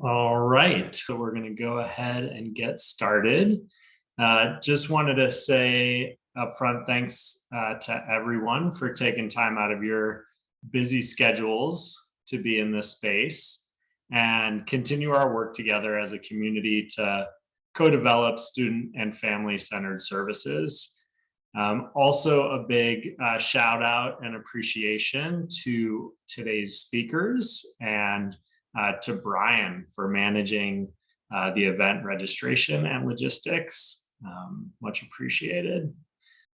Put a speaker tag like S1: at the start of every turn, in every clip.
S1: All right, so we're going to go ahead and get started. Just wanted to say upfront thanks to everyone for taking time out of your busy schedules to be in this space and continue our work together as a community to co-develop student and family-centered services. Also, a big shout out and appreciation to today's speakers and to Brian for managing the event registration and logistics. Much appreciated.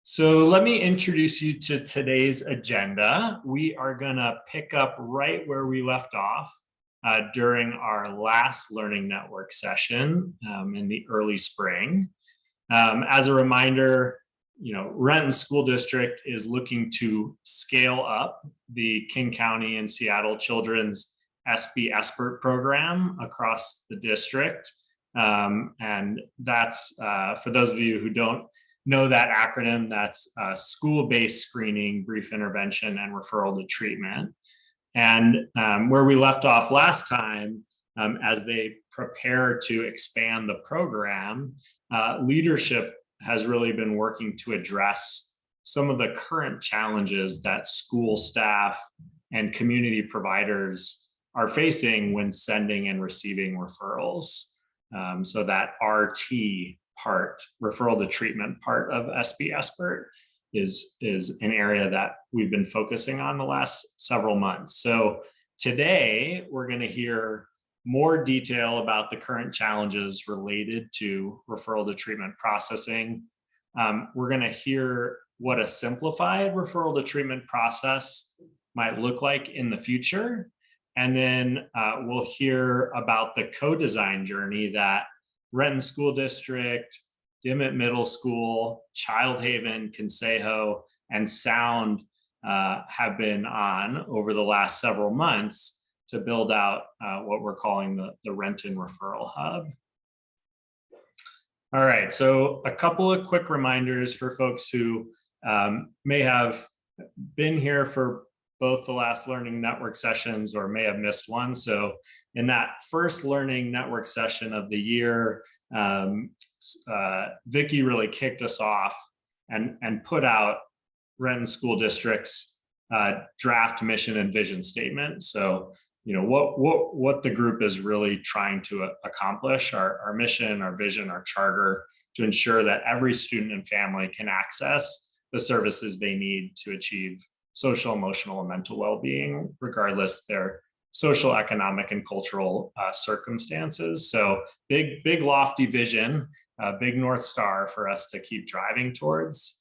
S1: So let me introduce you to today's agenda. We are going to pick up right where we left off during our last Learning Network session in the early spring. As a reminder, Renton School District is looking to scale up the King County and Seattle Children's SB ESPERT program across the district. And that's, for those of you who don't know that acronym, that's school-based screening, brief intervention, and referral to treatment. And where we left off last time, as they prepare to expand the program, leadership has really been working to address some of the current challenges that school staff and community providers are facing when sending and receiving referrals. So that RT part, referral to treatment part of SB ESPERT is an area that we've been focusing on the last several months. So today we're going to hear more detail about the current challenges related to referral to treatment processing. We're going to hear what a simplified referral to treatment process might look like in the future. And then we'll hear about the co-design journey that Renton School District, Dimmitt Middle School, Child Haven, Consejo, and Sound have been on over the last several months to build out what we're calling the Renton Referral Hub. All right, so a couple of quick reminders for folks who may have been here for both the last Learning Network sessions or may have missed one. So in that first Learning Network session of the year, Vicki really kicked us off and put out Renton School District's draft mission and vision statement. So what the group is really trying to accomplish, our mission, our vision, our charter, to ensure that every student and family can access the services they need to achieve social, emotional, and mental well-being, regardless their social, economic, and cultural circumstances. So big lofty vision, big North Star for us to keep driving towards.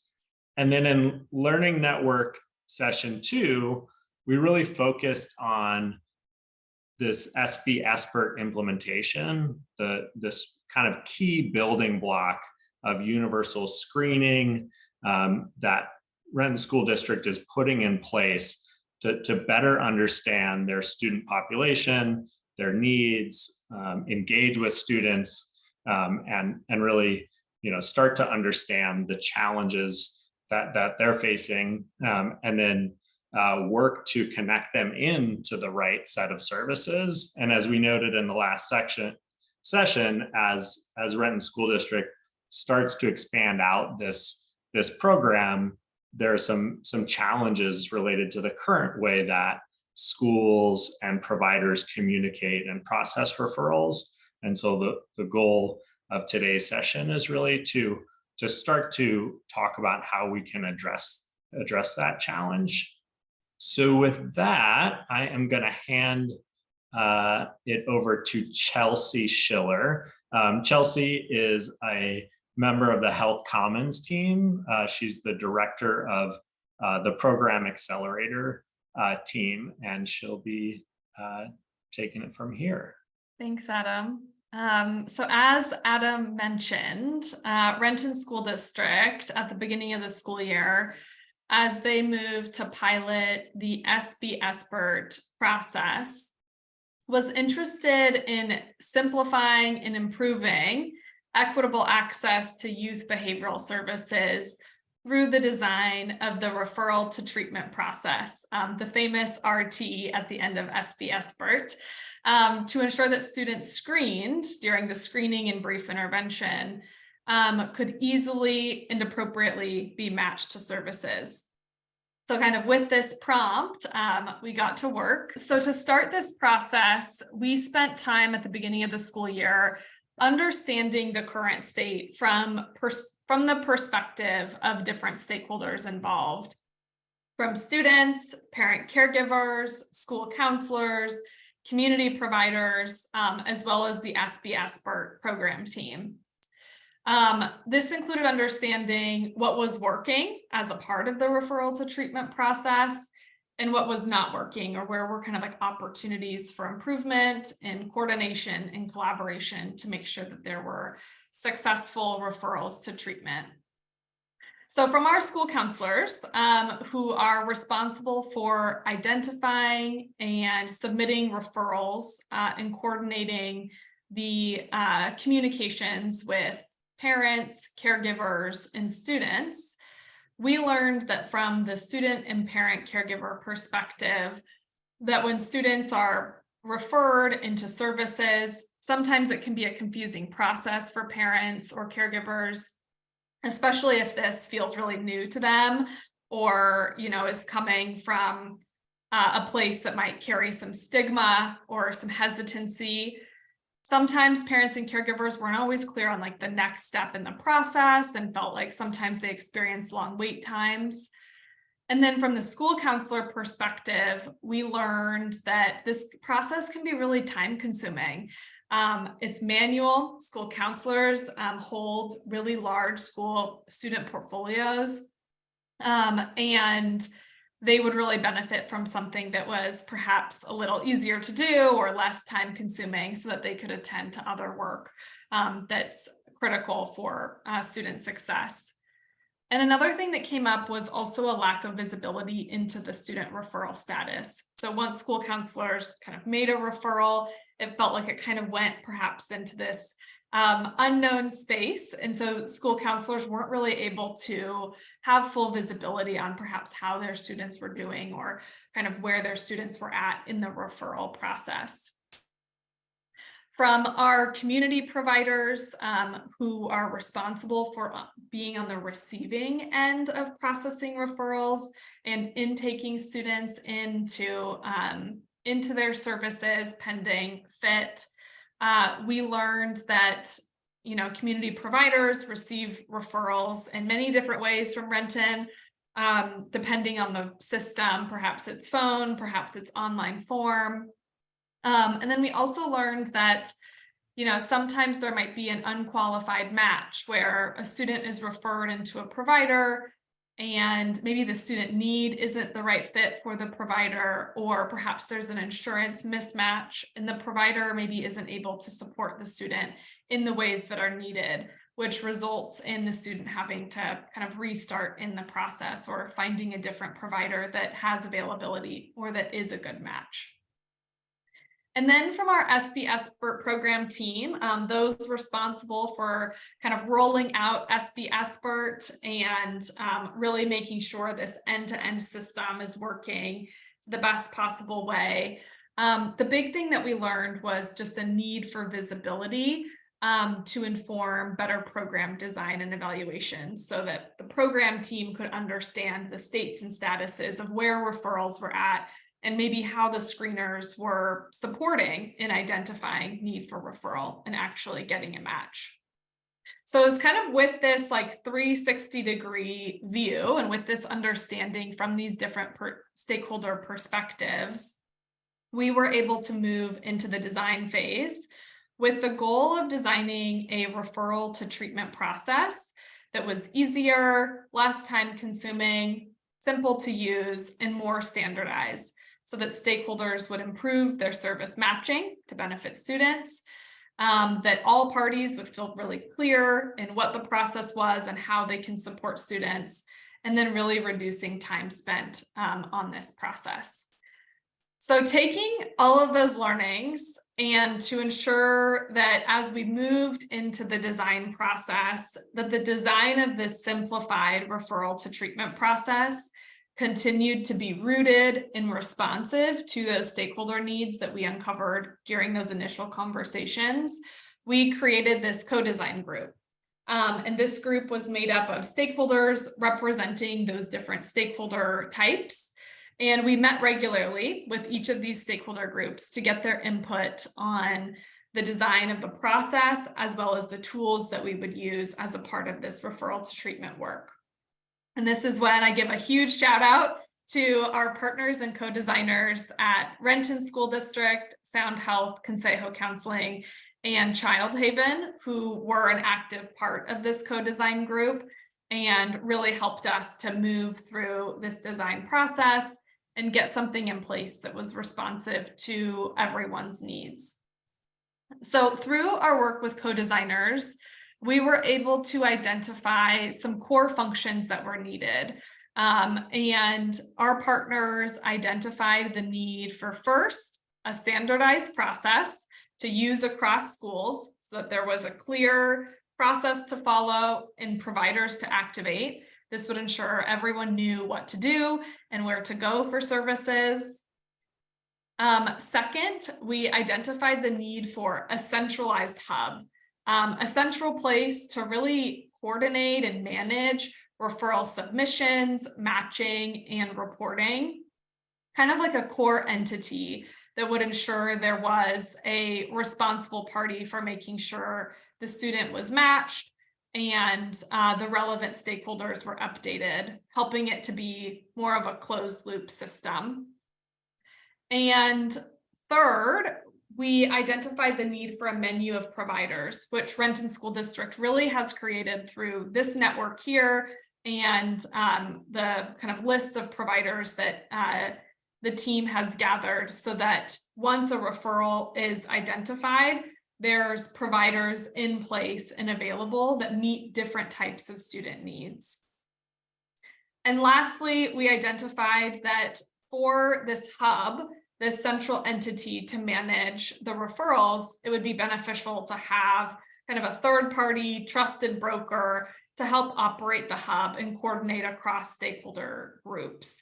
S1: And then in Learning Network session 2, we really focused on this SB ESPERT implementation, this kind of key building block of universal screening that Renton School District is putting in place to better understand their student population, their needs, engage with students, and really start to understand the challenges that they're facing, and then work to connect them into the right set of services. And as we noted in the last session, as Renton School District starts to expand out this program, there are some challenges related to the current way that schools and providers communicate and process referrals. And so the goal of today's session is really to start to talk about how we can address that challenge. So with that, I am going to hand it over to Chelsea Schiller. Chelsea is a member of the Health Commons team. She's the director of the Program Accelerator team, and she'll be taking it from here.
S2: Thanks, Adam. So as Adam mentioned, Renton School District at the beginning of the school year, as they move to pilot the SB ESPERT process, was interested in simplifying and improving equitable access to youth behavioral services through the design of the referral to treatment process, the famous RT at the end of SB ESPERT. to ensure that students screened during the screening and brief intervention could easily and appropriately be matched to services. So kind of with this prompt, we got to work. So to start this process, we spent time at the beginning of the school year understanding the current state from the perspective of different stakeholders involved, from students, parent caregivers, school counselors, community providers, as well as the SBS BERT program team. This included understanding what was working as a part of the referral to treatment process and what was not working, or where were kind of like opportunities for improvement and coordination and collaboration to make sure that there were successful referrals to treatment. So from our school counselors, who are responsible for identifying and submitting referrals and coordinating the communications with parents, caregivers, and students, we learned that from the student and parent caregiver perspective, that when students are referred into services, sometimes it can be a confusing process for parents or caregivers, especially if this feels really new to them, or, you know, is coming from a place that might carry some stigma or some hesitancy. Sometimes parents and caregivers weren't always clear on like the next step in the process and felt like sometimes they experienced long wait times. And then from the school counselor perspective, we learned that this process can be really time consuming. It's manual. School counselors hold really large school student portfolios, and they would really benefit from something that was perhaps a little easier to do or less time consuming, so that they could attend to other work that's critical for student success. And another thing that came up was also a lack of visibility into the student referral status. So once school counselors kind of made a referral, it felt like it kind of went perhaps into this unknown space. And so school counselors weren't really able to have full visibility on perhaps how their students were doing or kind of where their students were at in the referral process. From our community providers who are responsible for being on the receiving end of processing referrals and intaking students into their services pending fit, we learned that, you know, community providers receive referrals in many different ways from Renton, depending on the system. Perhaps it's phone, perhaps it's online form. And then we also learned that, you know, sometimes there might be an unqualified match where a student is referred into a provider and maybe the student need isn't the right fit for the provider, or perhaps there's an insurance mismatch and the provider maybe isn't able to support the student in the ways that are needed, which results in the student having to kind of restart in the process or finding a different provider that has availability or that is a good match. And then from our SBS BERT program team, those responsible for kind of rolling out SBS BERT and really making sure this end-to-end system is working the best possible way. The big thing that we learned was just a need for visibility to inform better program design and evaluation, so that the program team could understand the states and statuses of where referrals were at, and maybe how the screeners were supporting in identifying need for referral and actually getting a match. So it's kind of with this like 360-degree view and with this understanding from these different stakeholder perspectives, we were able to move into the design phase with the goal of designing a referral to treatment process that was easier, less time consuming, simple to use, and more standardized, so that stakeholders would improve their service matching to benefit students, that all parties would feel really clear in what the process was and how they can support students, and then really reducing time spent on this process. So taking all of those learnings, and to ensure that as we moved into the design process, that the design of this simplified referral to treatment process continued to be rooted and responsive to those stakeholder needs that we uncovered during those initial conversations, we created this co-design group. And this group was made up of stakeholders representing those different stakeholder types. And we met regularly with each of these stakeholder groups to get their input on the design of the process, as well as the tools that we would use as a part of this referral to treatment work. And this is when I give a huge shout out to our partners and co-designers at Renton School District, Sound Health, Consejo Counseling, and Child Haven, who were an active part of this co-design group and really helped us to move through this design process and get something in place that was responsive to everyone's needs. So through our work with co-designers, we were able to identify some core functions that were needed. And our partners identified the need for, first, a standardized process to use across schools so that there was a clear process to follow and providers to activate. This would ensure everyone knew what to do and where to go for services. Second, we identified the need for a centralized hub, a central place to really coordinate and manage referral submissions, matching, and reporting, kind of like a core entity that would ensure there was a responsible party for making sure the student was matched and the relevant stakeholders were updated, helping it to be more of a closed loop system. And third, we identified the need for a menu of providers, which Renton School District really has created through this network here and the kind of list of providers that the team has gathered, so that once a referral is identified, there's providers in place and available that meet different types of student needs. And lastly, we identified that for this hub, this central entity to manage the referrals, it would be beneficial to have kind of a third-party trusted broker to help operate the hub and coordinate across stakeholder groups,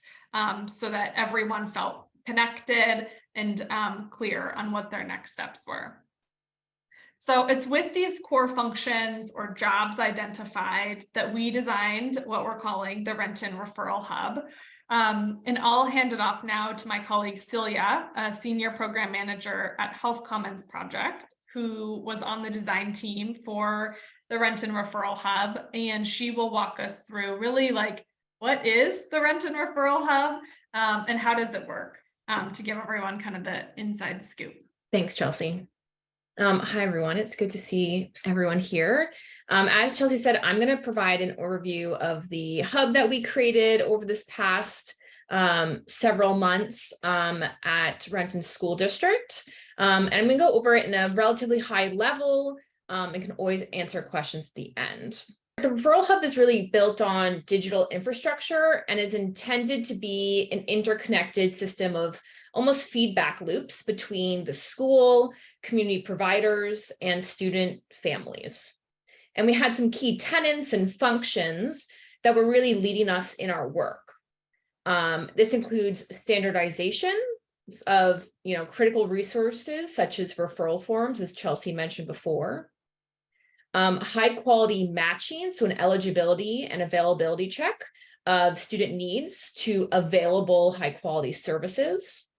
S2: so that everyone felt connected and clear on what their next steps were. So it's with these core functions or jobs identified that we designed what we're calling the Renton Referral Hub. And I'll hand it off now to my colleague Celia, a senior program manager at Health Commons Project, who was on the design team for the Renton Referral Hub. And she will walk us through really like, what is the Renton Referral Hub and how does it work, to give everyone kind of the inside scoop.
S3: Thanks, Chelsea. Hi, everyone. It's good to see everyone here. As Chelsea said, I'm going to provide an overview of the hub that we created over this past several months at Renton School District. And I'm going to go over it in a relatively high level and can always answer questions at the end. The Referral Hub is really built on digital infrastructure and is intended to be an interconnected system of almost feedback loops between the school, community providers, and student families. And we had some key tenets and functions that were really leading us in our work. This includes standardization of critical resources such as referral forms, as Chelsea mentioned before. High quality matching, so an eligibility and availability check of student needs to available high quality services.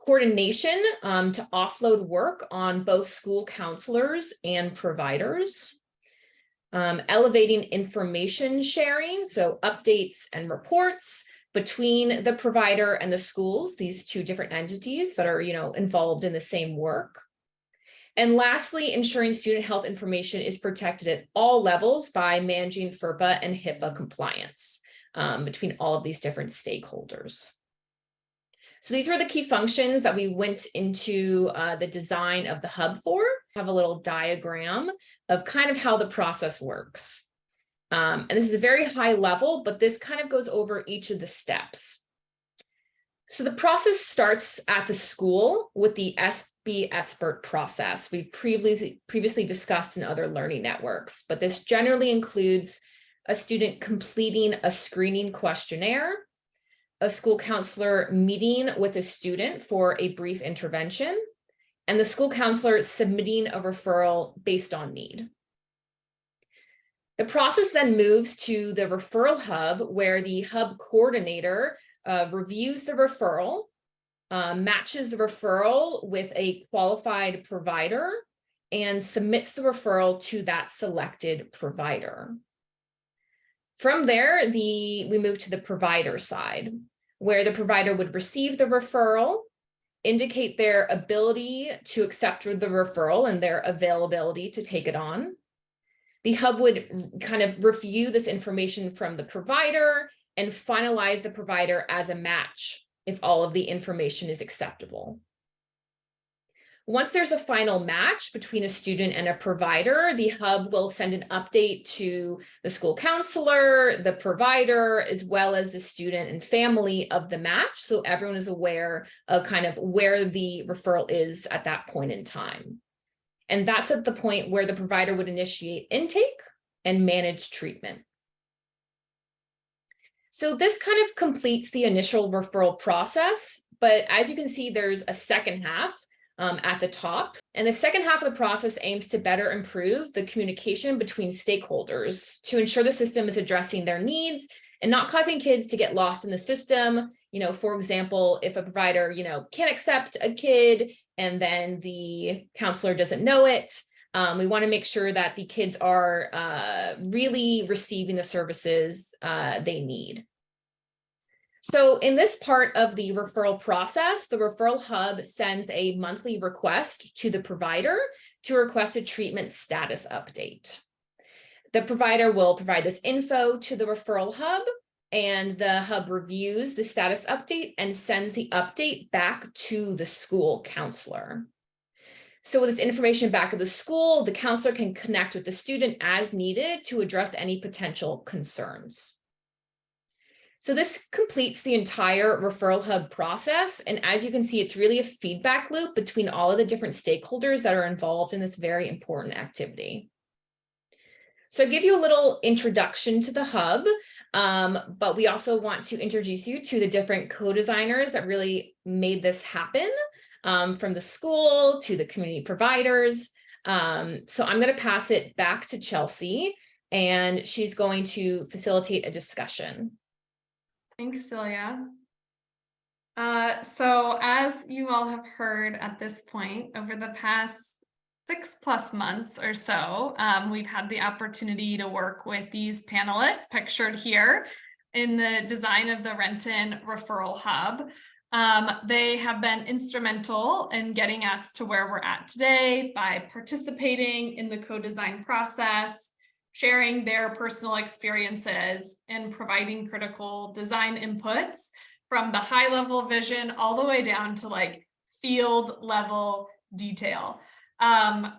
S3: Coordination to offload work on both school counselors and providers. Elevating information sharing, so updates and reports between the provider and the schools, these two different entities that are involved in the same work. And lastly, ensuring student health information is protected at all levels by managing FERPA and HIPAA compliance between all of these different stakeholders. So these were the key functions that we went into the design of the hub for. I have a little diagram of kind of how the process works. And this is a very high level, but this kind of goes over each of the steps. So the process starts at the school with the SB Expert process we've previously discussed in other learning networks, but this generally includes a student completing a screening questionnaire a school counselor meeting with a student for a brief intervention, and the school counselor submitting a referral based on need. The process then moves to the referral hub, where the hub coordinator reviews the referral, matches the referral with a qualified provider, and submits the referral to that selected provider. From there, we move to the provider side, where the provider would receive the referral, indicate their ability to accept the referral and their availability to take it on. The hub would kind of review this information from the provider and finalize the provider as a match if all of the information is acceptable. Once there's a final match between a student and a provider, the hub will send an update to the school counselor, the provider, as well as the student and family of the match, so everyone is aware of kind of where the referral is at that point in time. And that's at the point where the provider would initiate intake and manage treatment. So this kind of completes the initial referral process, but as you can see, there's a second half at the top. And the second half of the process aims to better improve the communication between stakeholders to ensure the system is addressing their needs and not causing kids to get lost in the system. You know, for example, if a provider, can't accept a kid and then the counselor doesn't know it, we want to make sure that the kids are really receiving the services they need. So in this part of the referral process, the referral hub sends a monthly request to the provider to request a treatment status update. The provider will provide this info to the referral hub, and the hub reviews the status update and sends the update back to the school counselor. So with this information back at the school, the counselor can connect with the student as needed to address any potential concerns. So this completes the entire referral hub process. And as you can see, it's really a feedback loop between all of the different stakeholders that are involved in this very important activity. So I give you a little introduction to the hub, but we also want to introduce you to the different co-designers that really made this happen, from the school to the community providers. So I'm going to pass it back to Chelsea, and she's going to facilitate a discussion.
S2: Thanks, Celia. So as you all have heard at this point, over the past 6+ months or so, we've had the opportunity to work with these panelists pictured here in the design of the Renton Referral Hub. They have been instrumental in getting us to where we're at today by participating in the co-design process, sharing their personal experiences, and providing critical design inputs from the high level vision all the way down to like field level detail.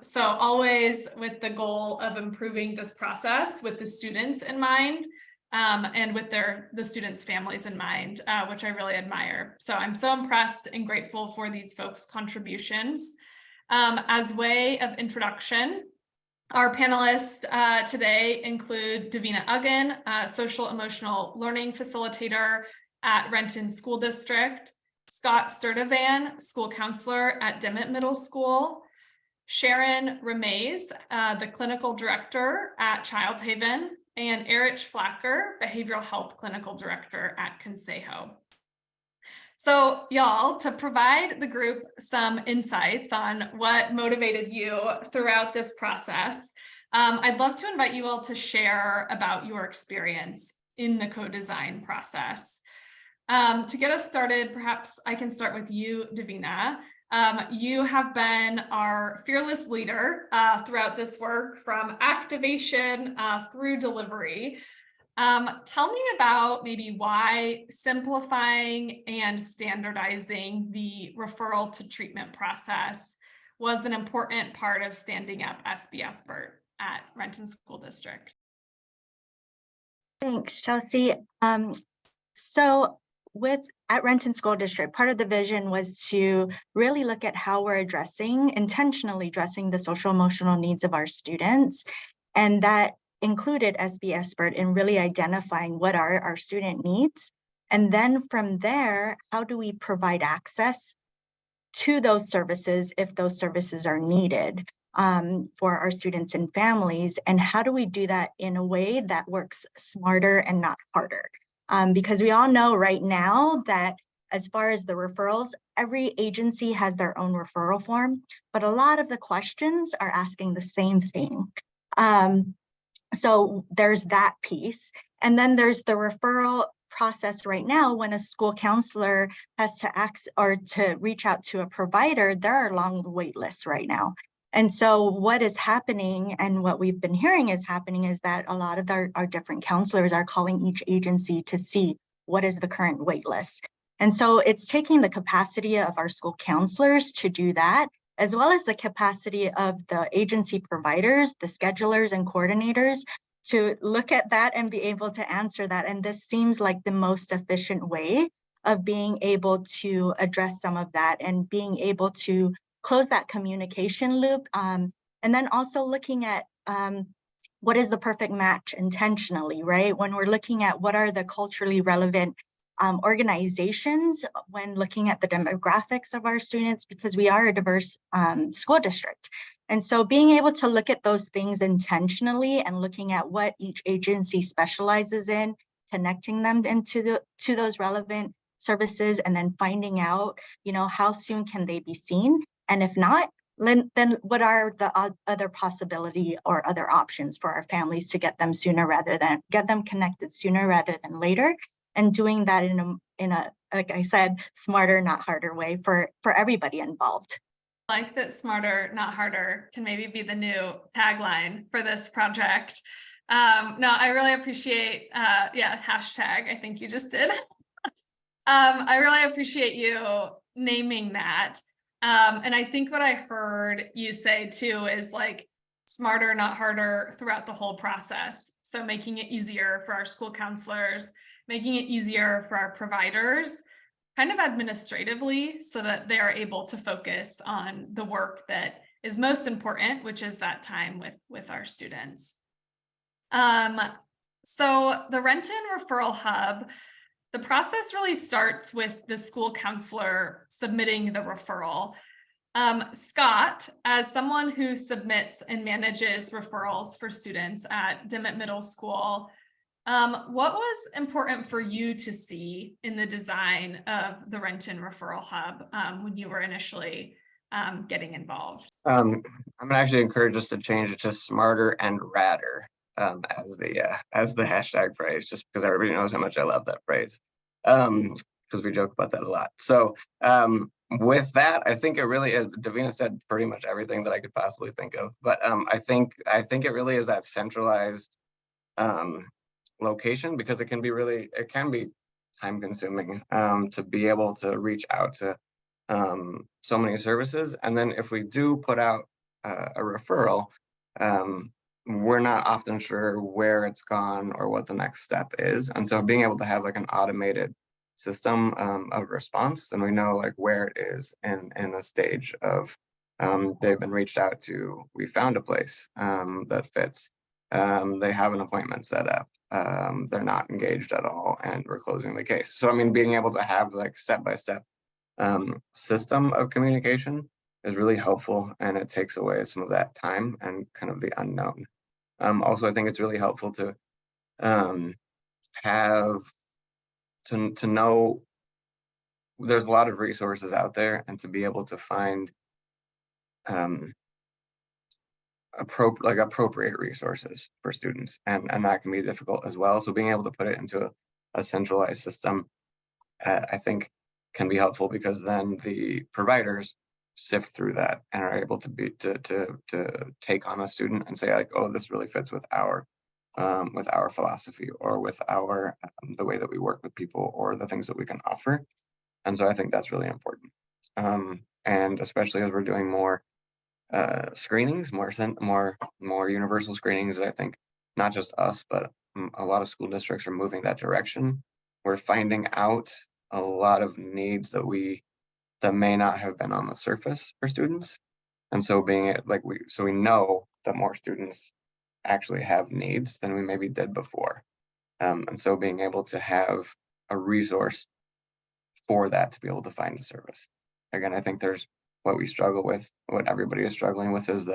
S2: So always with the goal of improving this process with the students in mind, and with the students' families in mind, which I really admire. So I'm so impressed and grateful for these folks' contributions. As way of introduction, our panelists today include Davina Uggan, social emotional learning facilitator at Renton School District, Scott Sturdivant, school counselor at Dimmitt Middle School, Sharon Ramez, the clinical director at Child Haven, and Erich Flacker, behavioral health clinical director at Consejo. So y'all, to provide the group some insights on what motivated you throughout this process, I'd love to invite you all to share about your experience in the co-design process. To get us started, perhaps I can start with you, Davina. You have been our fearless leader throughout this work, from activation through delivery. Tell me about maybe why simplifying and standardizing the referral to treatment process was an important part of standing up SBS BERT at Renton School District.
S4: Thanks, Chelsea. So at Renton School District, part of the vision was to really look at how we're intentionally addressing the social emotional needs of our students. And that included SBS BERT in really identifying what are our student needs And then from there, how do we provide access to those services if those services are needed for our students and families? And how do we do that in a way that works smarter and not harder? Because we all know right now that as far as the referrals, every agency has their own referral form, but a lot of the questions are asking the same thing. So there's that piece. And then there's the referral process right now. When a school counselor has to ask or to reach out to a provider, there are long wait lists right now. And so what is happening, and what we've been hearing is happening, is that a lot of our different counselors are calling each agency to see what is the current wait list. And so it's taking the capacity of our school counselors to do that, as well as the capacity of the agency providers, the schedulers and coordinators, to look at that and be able to answer that. And this seems like the most efficient way of being able to address some of that and being able to close that communication loop. And then also looking at what is the perfect match intentionally, right? When we're looking at what are the culturally relevant organizations when looking at the demographics of our students, because we are a diverse school district. And so being able to look at those things intentionally and looking at what each agency specializes in, connecting them into those relevant services, and then finding out, how soon can they be seen? And if not, then what are the other possibility or other options for our families to get them connected sooner rather than later? And doing that in a, like I said, smarter, not harder way for everybody involved.
S2: I like that smarter, not harder can maybe be the new tagline for this project. No, I really appreciate, hashtag, I think you just did. I really appreciate you naming that. And I think what I heard you say too is like smarter, not harder throughout the whole process. So making it easier for our school counselors, making it easier for our providers, kind of administratively, so that they are able to focus on the work that is most important, which is that time with our students. So the Renton Referral Hub, the process really starts with the school counselor submitting the referral. Scott, as someone who submits and manages referrals for students at Dimmitt Middle School, what was important for you to see in the design of the Renton Referral Hub when you were initially getting involved?
S5: I'm gonna actually encourage us to change it to smarter and radder as the hashtag phrase, just because everybody knows how much I love that phrase. Because we joke about that a lot. So with that, I think it really is. Davina said pretty much everything that I could possibly think of, but I think it really is that centralized location, because it can be time consuming to be able to reach out to so many services. And then if we do put out a referral, we're not often sure where it's gone or what the next step is. And so being able to have like an automated system of response, and we know like where it is in the stage of they've been reached out to, we found a place that fits, they have an appointment set up, they're not engaged at all, and we're closing the case. So I mean, being able to have like step-by-step system of communication is really helpful, and it takes away some of that time and kind of the unknown. Also, I think it's really helpful to have to know there's a lot of resources out there, and to be able to find appropriate resources for students, and that can be difficult as well. So being able to put it into a centralized system, I think can be helpful, because then the providers sift through that and are able to take on a student and say like, oh, this really fits with our philosophy, or with our the way that we work with people, or the things that we can offer. And so I think that's really important. And especially as we're doing more screenings, more universal screenings, I think not just us, but a lot of school districts are moving that direction. We're finding out a lot of needs that may not have been on the surface for students. And so we know that more students actually have needs than we maybe did before. And so being able to have a resource for that to be able to find a service. Again, I think there's what we struggle with, what everybody is struggling with is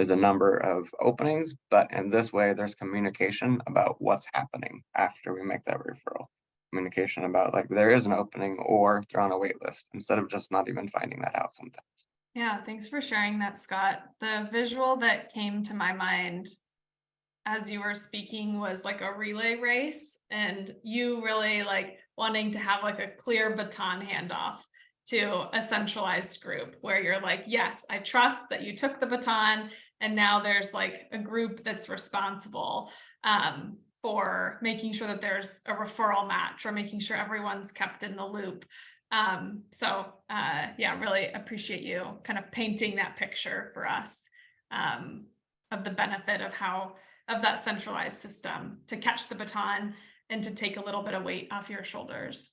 S5: a number of openings, but in this way, there's communication about what's happening after we make that referral. Communication about like there is an opening or if they're on a wait list instead of just not even finding that out sometimes.
S2: Yeah, thanks for sharing that, Scott. The visual that came to my mind as you were speaking was like a relay race, and you really like wanting to have like a clear baton handoff to a centralized group where you're like, yes, I trust that you took the baton, and now there's like a group that's responsible for making sure that there's a referral match or making sure everyone's kept in the loop. Yeah, really appreciate you kind of painting that picture for us of the benefit of that centralized system to catch the baton and to take a little bit of weight off your shoulders.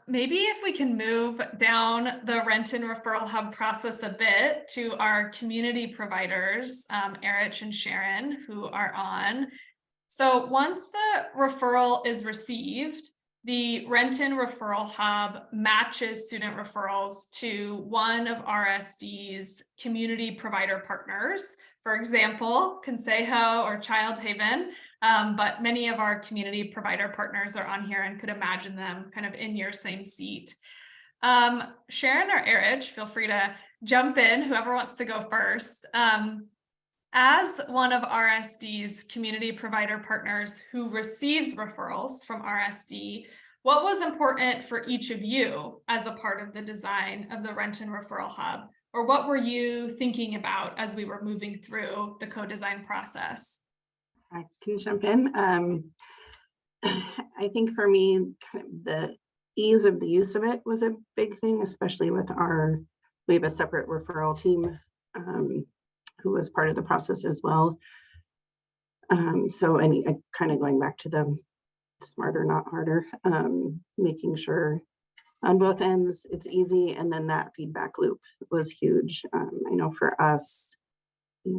S2: Maybe if we can move down the Renton Referral Hub process a bit to our community providers, Erich and Sharon, who are on. So once the referral is received, the Renton Referral Hub matches student referrals to one of RSD's community provider partners. For example, Consejo or Child Haven, but many of our community provider partners are on here and could imagine them kind of in your same seat. Sharon or Erich, feel free to jump in, whoever wants to go first. As one of RSD's community provider partners who receives referrals from RSD, what was important for each of you as a part of the design of the Renton Referral Hub? Or what were you thinking about as we were moving through the co-design process?
S6: I can jump in. I think for me, kind of the ease of the use of it was a big thing, especially with we have a separate referral team who was part of the process as well. So kind of going back to the smarter, not harder, making sure on both ends it's easy, and then that feedback loop was huge. I know for us,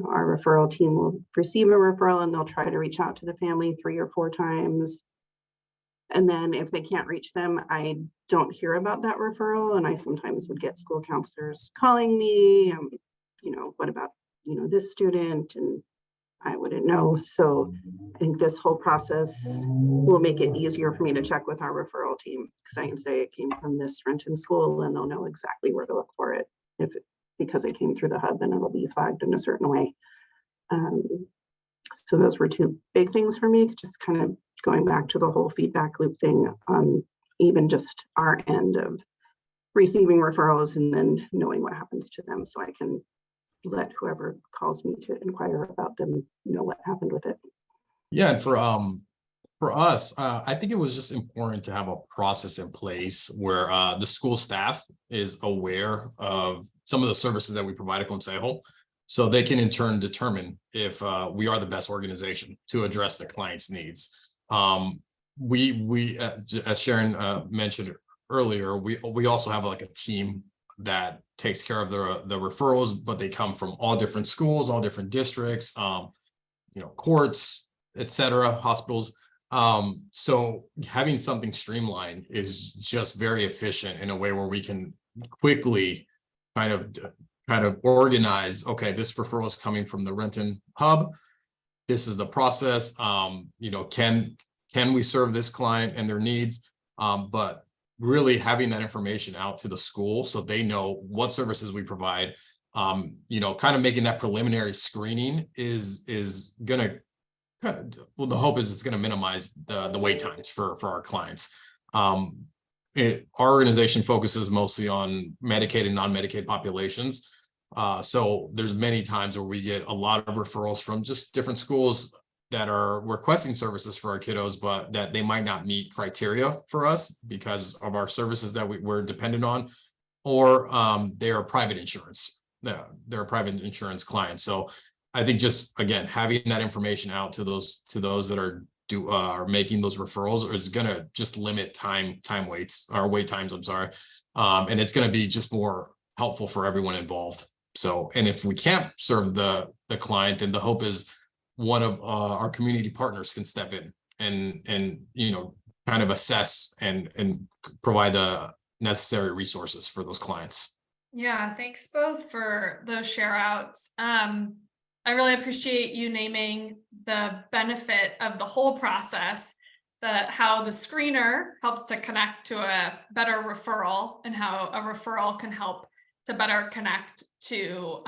S6: our referral team will receive a referral and they'll try to reach out to the family 3 or 4 times. And then if they can't reach them, I don't hear about that referral. And I sometimes would get school counselors calling me, what about, this student? And I wouldn't know. So I think this whole process will make it easier for me to check with our referral team, because I can say it came from this Renton school and they'll know exactly where to look for it. Because it came through the hub, then it'll be flagged in a certain way. So those were 2 big things for me, just kind of going back to the whole feedback loop thing on even just our end of receiving referrals and then knowing what happens to them, so I can let whoever calls me to inquire about them know what happened with it.
S7: Yeah, and for us, I think it was just important to have a process in place where the school staff is aware of some of the services that we provide at Consejo, so they can in turn determine if we are the best organization to address the client's needs. We as Sharon mentioned earlier, we also have like a team that takes care of the referrals, but they come from all different schools, all different districts, courts, etc., hospitals. So having something streamlined is just very efficient in a way where we can quickly kind of organize, okay, this referral is coming from the Renton Hub. This is the process. Can we serve this client and their needs? But really having that information out to the school so they know what services we provide, kind of making that preliminary screening is gonna, well, the hope is it's going to minimize the wait times for our clients. Our organization focuses mostly on Medicaid and non-Medicaid populations. So there's many times where we get a lot of referrals from just different schools that are requesting services for our kiddos, but that they might not meet criteria for us because of our services that we're dependent on, or they are private insurance. They're a private insurance client. So I think just, again, having that information out to those that are making those referrals is going to just limit wait times. I'm sorry. And it's going to be just more helpful for everyone involved. So, and if we can't serve the client, then the hope is one of our community partners can step in and kind of assess and provide the necessary resources for those clients.
S2: Yeah, thanks both for those share outs. I really appreciate you naming the benefit of the whole process, how the screener helps to connect to a better referral, and how a referral can help to better connect to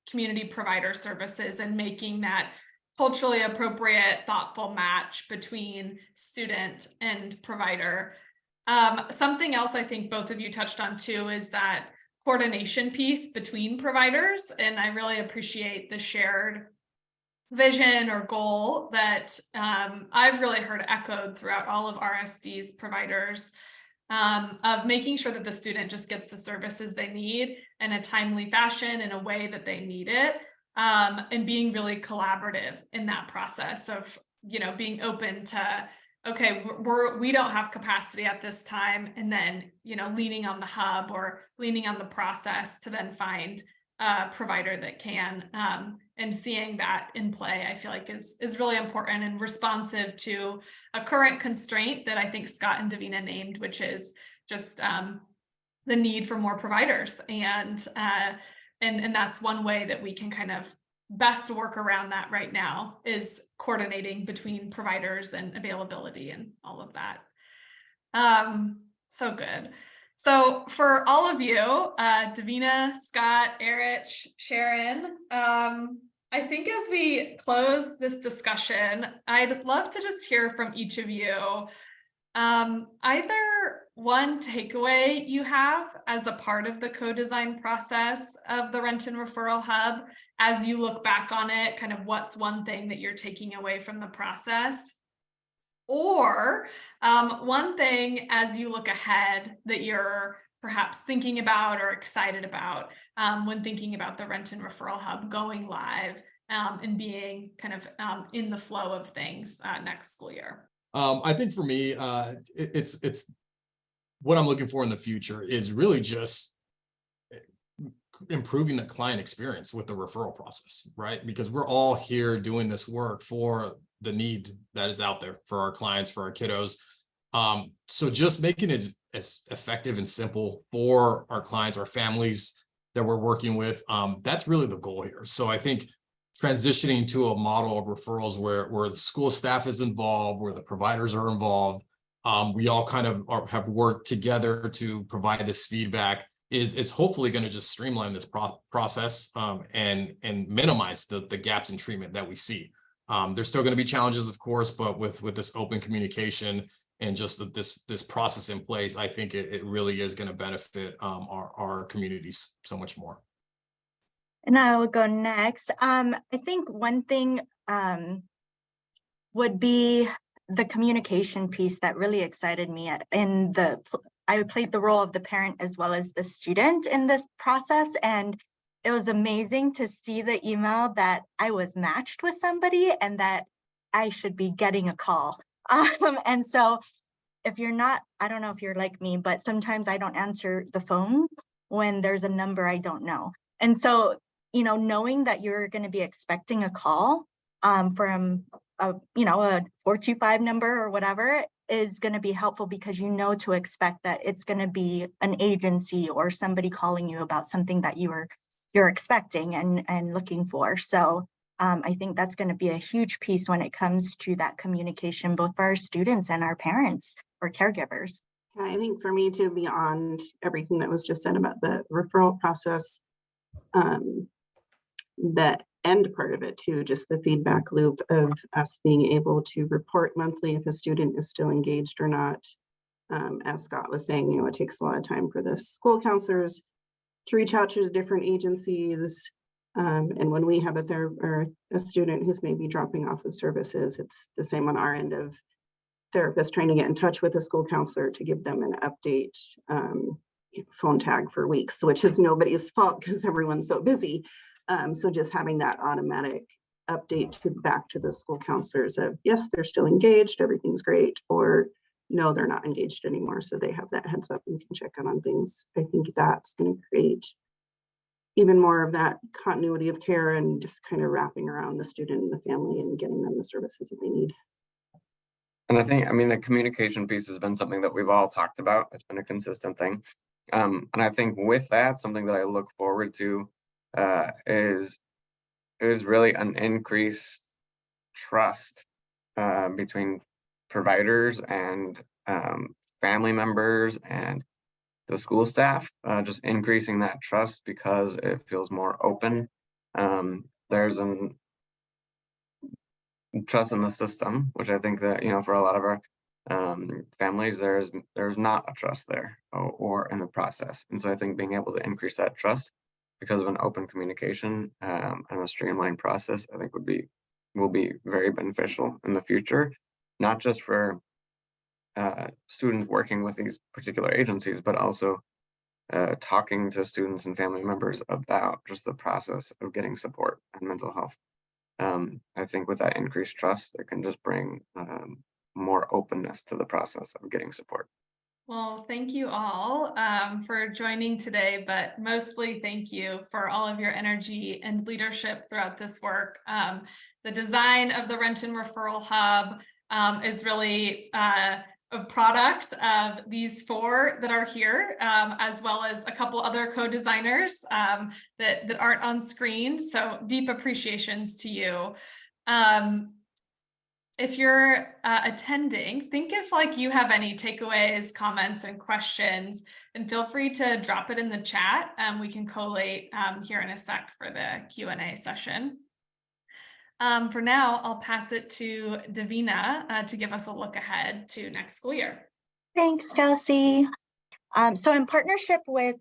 S2: community provider services, and making that culturally appropriate, thoughtful match between student and provider. Something else I think both of you touched on too is that coordination piece between providers. And I really appreciate the shared vision or goal that I've really heard echoed throughout all of RSD's providers, of making sure that the student just gets the services they need in a timely fashion, in a way that they need it, and being really collaborative in that process of, being open to, okay, we don't have capacity at this time, and then, leaning on the hub or leaning on the process to then find a provider that can, and seeing that in play, I feel like is really important and responsive to a current constraint that I think Scott and Davina named, which is just the need for more providers. And that's one way that we can kind of best work around that right now, is coordinating between providers and availability and all of that. So good. So for all of you, Davina, Scott, Erich, Sharon, I think as we close this discussion, I'd love to just hear from each of you, either one takeaway you have as a part of the co-design process of the Renton Referral Hub. As you look back on it, kind of what's one thing that you're taking away from the process? Or one thing as you look ahead that you're perhaps thinking about or excited about when thinking about the Renton Referral Hub going live and being kind of in the flow of things next school year?
S7: I think for me, it's what I'm looking for in the future is really just improving the client experience with the referral process, right? Because we're all here doing this work for the need that is out there for our clients, for our kiddos. So just making it as effective and simple for our clients, our families that we're working with, that's really the goal here. So I think transitioning to a model of referrals where the school staff is involved, where the providers are involved, we all kind of have worked together to provide this feedback, is hopefully going to just streamline this process and minimize the gaps in treatment that we see. There's still going to be challenges, of course, but with this open communication and just this process in place, I think it really is going to benefit our communities so much more.
S4: And I will go next. I think one thing would be the communication piece that really excited me. I played the role of the parent as well as the student in this process, and it was amazing to see the email that I was matched with somebody and that I should be getting a call. And so if you're not, I don't know if you're like me, but sometimes I don't answer the phone when there's a number I don't know. And so, knowing that you're going to be expecting a call from a 425 number or whatever is going to be helpful, because to expect that it's going to be an agency or somebody calling you about something that you're expecting and looking for. So I think that's going to be a huge piece when it comes to that communication, both for our students and our parents or caregivers.
S6: Yeah, I think for me too, beyond everything that was just said about the referral process, the end part of it too, just the feedback loop of us being able to report monthly if a student is still engaged or not. As Scott was saying, it takes a lot of time for the school counselors to reach out to the different agencies. And when we have a student who's maybe dropping off of services, it's the same on our end of therapists trying to get in touch with a school counselor to give them an update, phone tag for weeks, which is nobody's fault because everyone's so busy. So just having that automatic update back to the school counselors of, yes, they're still engaged, everything's great, or no, they're not engaged anymore. So they have that heads up and can check in on things. I think that's going to create even more of that continuity of care and just kind of wrapping around the student and the family and getting them the services that they need.
S5: And I think, I mean, the communication piece has been something that we've all talked about. It's been a consistent thing. And I think with that, something that I look forward to is really an increased trust between providers and family members and the school staff, just increasing that trust because it feels more open. There's an trust in the system, which I think that, for a lot of our families, there's not a trust there or in the process. And so I think being able to increase that trust because of an open communication and a streamlined process, I think will be very beneficial in the future, not just for students working with these particular agencies, but also talking to students and family members about just the process of getting support and mental health. I think with that increased trust, it can just bring more openness to the process of getting support.
S2: Well, thank you all for joining today, but mostly thank you for all of your energy and leadership throughout this work. The design of the Renton Referral Hub is really a product of these four that are here, as well as a couple other co-designers that aren't on screen. So deep appreciations to you. If you're attending, think if you have any takeaways, comments, and questions, and feel free to drop it in the chat. We can collate here in a sec for the Q&A session. For now, I'll pass it to Davina to give us a look ahead to next school year.
S4: Thanks, Kelsey. So in partnership with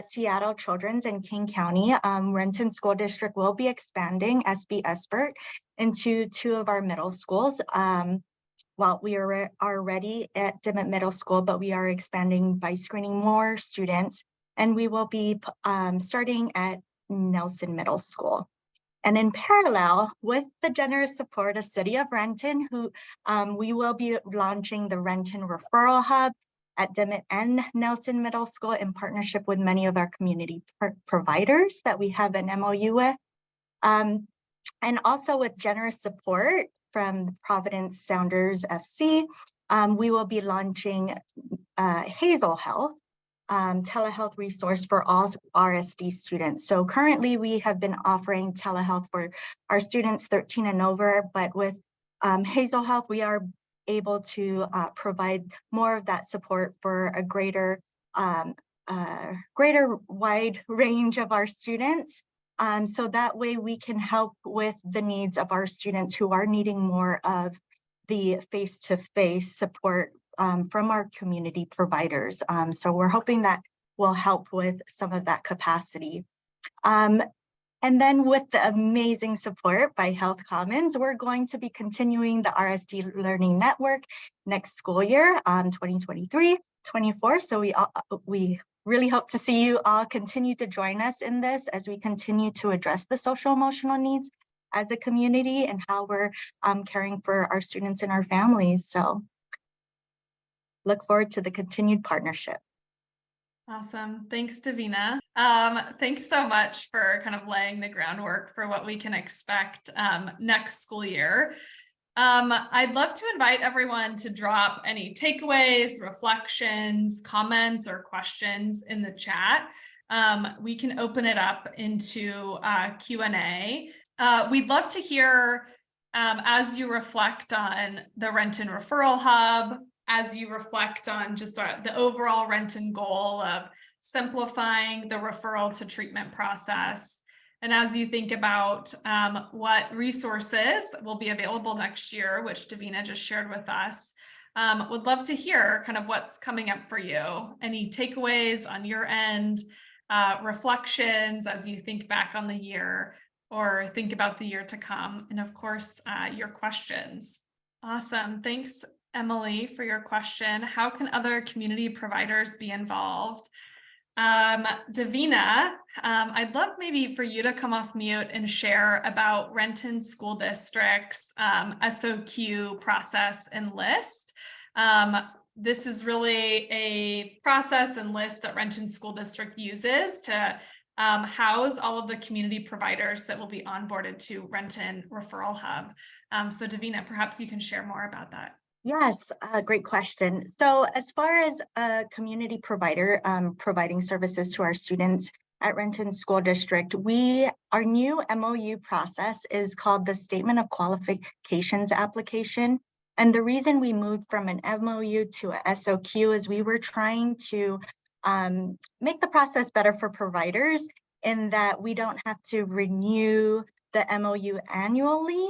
S4: Seattle Children's and King County, Renton School District will be expanding SB Esbert into 2 of our middle schools. While we are already at Dimmitt Middle School, but we are expanding by screening more students, and we will be starting at Nelson Middle School. And in parallel, with the generous support of City of Renton, we will be launching the Renton Referral Hub at Dimmitt and Nelson Middle School in partnership with many of our community providers that we have an MOU with. And also with generous support from Providence Sounders FC, we will be launching Hazel Health, telehealth resource for all RSD students. So currently we have been offering telehealth for our students 13 and over, but with Hazel Health, we are able to provide more of that support for a greater wide range of our students. So that way we can help with the needs of our students who are needing more of the face-to-face support from our community providers. So we're hoping that will help with some of that capacity. And then with the amazing support by Health Commons, we're going to be continuing the RSD Learning Network next school year, 2023-24. So we really hope to see you all continue to join us in this as we continue to address the social emotional needs as a community and how we're caring for our students and our families. So look forward to the continued partnership.
S2: Awesome. Thanks, Davina. Thanks so much for kind of laying the groundwork for what we can expect next school year. I'd love to invite everyone to drop any takeaways, reflections, comments, or questions in the chat. We can open it up into Q&A. We'd love to hear as you reflect on the Renton Referral Hub, as you reflect on just the overall Renton goal of simplifying the referral to treatment process. And as you think about what resources will be available next year, which Davina just shared with us, would love to hear kind of what's coming up for you. Any takeaways on your end, reflections as you think back on the year or think about the year to come, and of course, your questions. Awesome. Thanks, Emily, for your question. How can other community providers be involved? Davina, I'd love maybe for you to come off mute and share about Renton School District's SOQ process and list. This is really a process and list that Renton School District uses to house all of the community providers that will be onboarded to Renton Referral Hub. So Davina, perhaps you can share more about that.
S4: Yes, great question. So as far as a community provider providing services to our students at Renton School District, our new MOU process is called the Statement of Qualifications application. And the reason we moved from an MOU to a SOQ is we were trying to make the process better for providers in that we don't have to renew the MOU annually.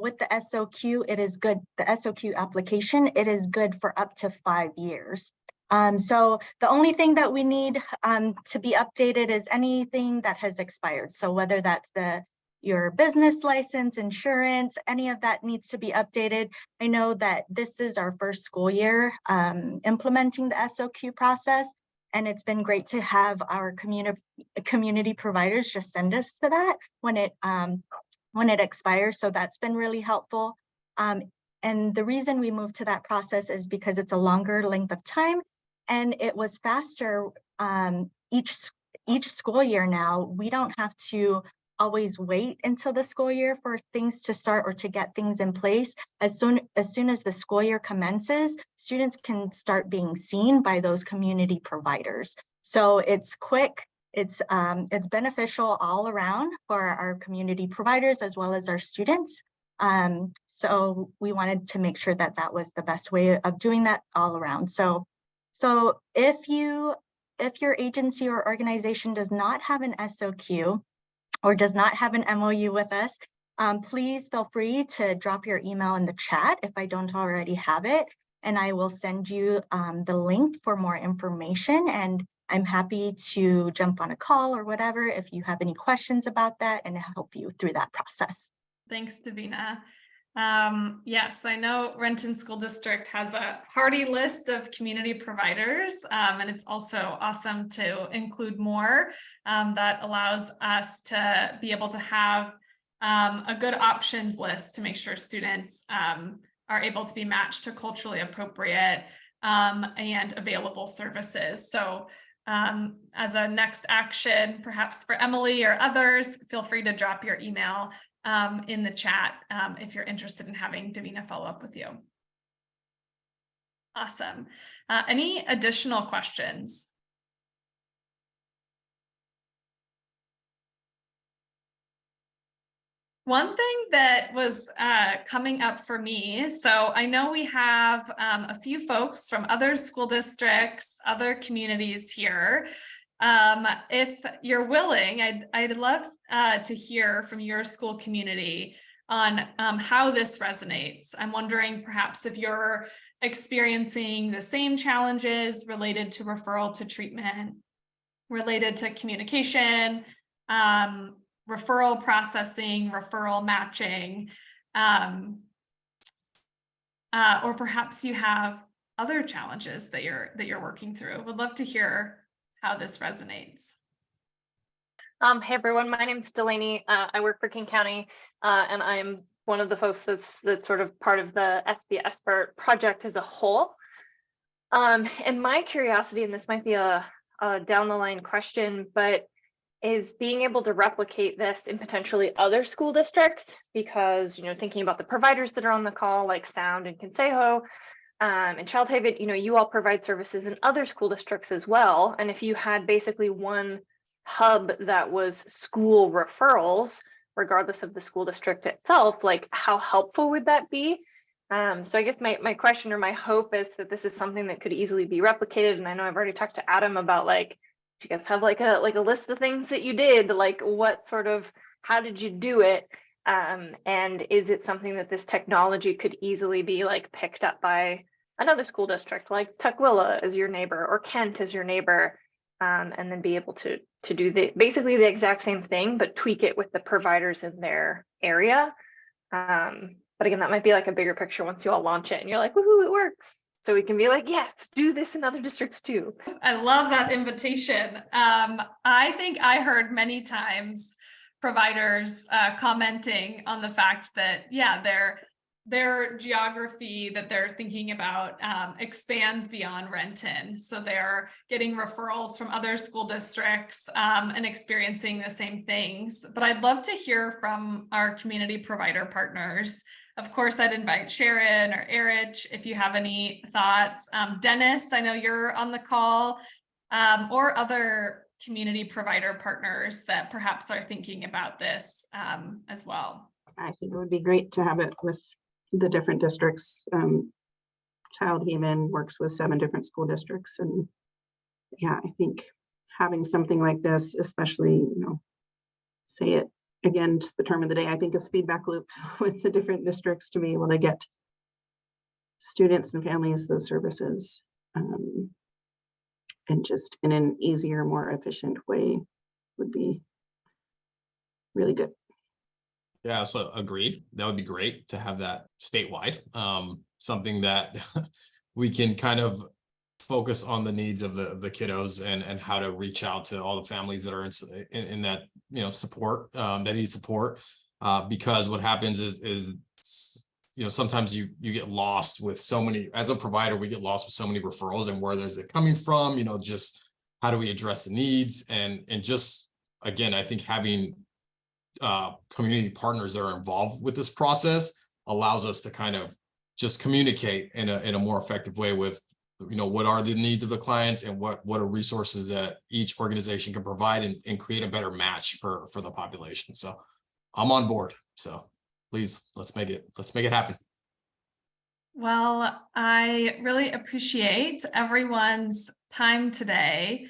S4: With the SOQ, it is good, the SOQ application, it is good for up to 5 years. So the only thing that we need to be updated is anything that has expired. So whether that's your business license, insurance, any of that needs to be updated. I know that this is our first school year implementing the SOQ process, and it's been great to have our community providers just send us to that when it expires. So that's been really helpful. And the reason we moved to that process is because it's a longer length of time and it was faster each school year now. We don't have to always wait until the school year for things to start or to get things in place. As soon as the school year commences, students can start being seen by those community providers. So it's quick. It's beneficial all around for our community providers as well as our students. So we wanted to make sure that that was the best way of doing that all around. So if your agency or organization does not have an SOQ or does not have an MOU with us, please feel free to drop your email in the chat if I don't already have it, and I will send you the link for more information. And I'm happy to jump on a call or whatever if you have any questions about that and help you through that process.
S2: Thanks, Davina. Yes, I know Renton School District has a hearty list of community providers, and it's also awesome to include more that allows us to be able to have a good options list to make sure students are able to be matched to culturally appropriate and available services. So as a next action, perhaps for Emily or others, feel free to drop your email in the chat if you're interested in having Davina follow up with you. Awesome. Any additional questions? One thing that was coming up for me, so I know we have a few folks from other school districts, other communities here. If you're willing, I'd love to hear from your school community on how this resonates. I'm wondering perhaps if you're experiencing the same challenges related to referral to treatment, related to communication, referral processing, referral matching, or perhaps you have other challenges that you're working through. Would love to hear how this resonates.
S8: Hey everyone, my name's Delaney. I work for King County, and I'm one of the folks that's sort of part of the SB Expert project as a whole. And my curiosity, and this might be a down the line question, but is being able to replicate this in potentially other school districts, because, thinking about the providers that are on the call, like Sound and Consejo, and Child Haven, you all provide services in other school districts as well. And if you had basically one hub that was school referrals, regardless of the school district itself, like how helpful would that be? So I guess my question or my hope is that this is something that could easily be replicated. And I know I've already talked to Adam about do you guys have like a list of things that you did, like how did you do it? And is it something that this technology could easily be picked up by another school district, like Tukwila as your neighbor or Kent as your neighbor, and then be able to do basically the exact same thing, but tweak it with the providers in their area. But again, that might be like a bigger picture once you all launch it and you're like, woohoo, it works. So we can be like, yes, do this in other districts too.
S2: I love that invitation. I think I heard many times providers commenting on the fact that, yeah, their geography that they're thinking about expands beyond Renton. So they're getting referrals from other school districts and experiencing the same things. But I'd love to hear from our community provider partners of course, I'd invite Sharon or Erich if you have any thoughts. Dennis, I know you're on the call, or other community provider partners that perhaps are thinking about this as well.
S6: I think it would be great to have it with the different districts. Child Haven works with 7 different school districts, and yeah, I think having something like this, especially, say it again, just the term of the day, I think is feedback loop with the different districts to be able to get students and families those services, and just in an easier, more efficient way would be really good.
S7: Yeah, so agreed. That would be great to have that statewide. Something that we can kind of focus on the needs of the kiddos and how to reach out to all the families that are in that, support, that need support. Because what happens is sometimes you get lost with so many, as a provider, we get lost with so many referrals and where there's it coming from, just how do we address the needs, and just, again, I think having community partners that are involved with this process allows us to kind of just communicate in a more effective way with, what are the needs of the clients and what are resources that each organization can provide, and create a better match for the population. So I'm on board. So please, let's make it happen.
S2: Well, I really appreciate everyone's time today.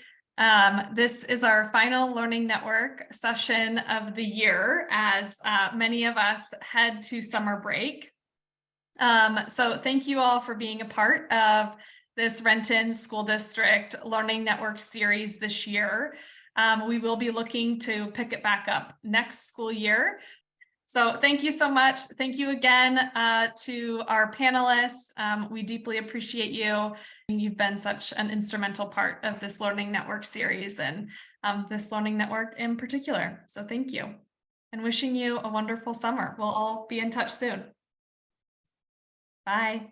S2: This is our final Learning Network session of the year, as many of us head to summer break. So thank you all for being a part of this Renton School District Learning Network series this year. We will be looking to pick it back up next school year. So thank you so much. Thank you again to our panelists. We deeply appreciate you. You've been such an instrumental part of this Learning Network series, and this Learning Network in particular. So thank you, and wishing you a wonderful summer. We'll all be in touch soon. Bye.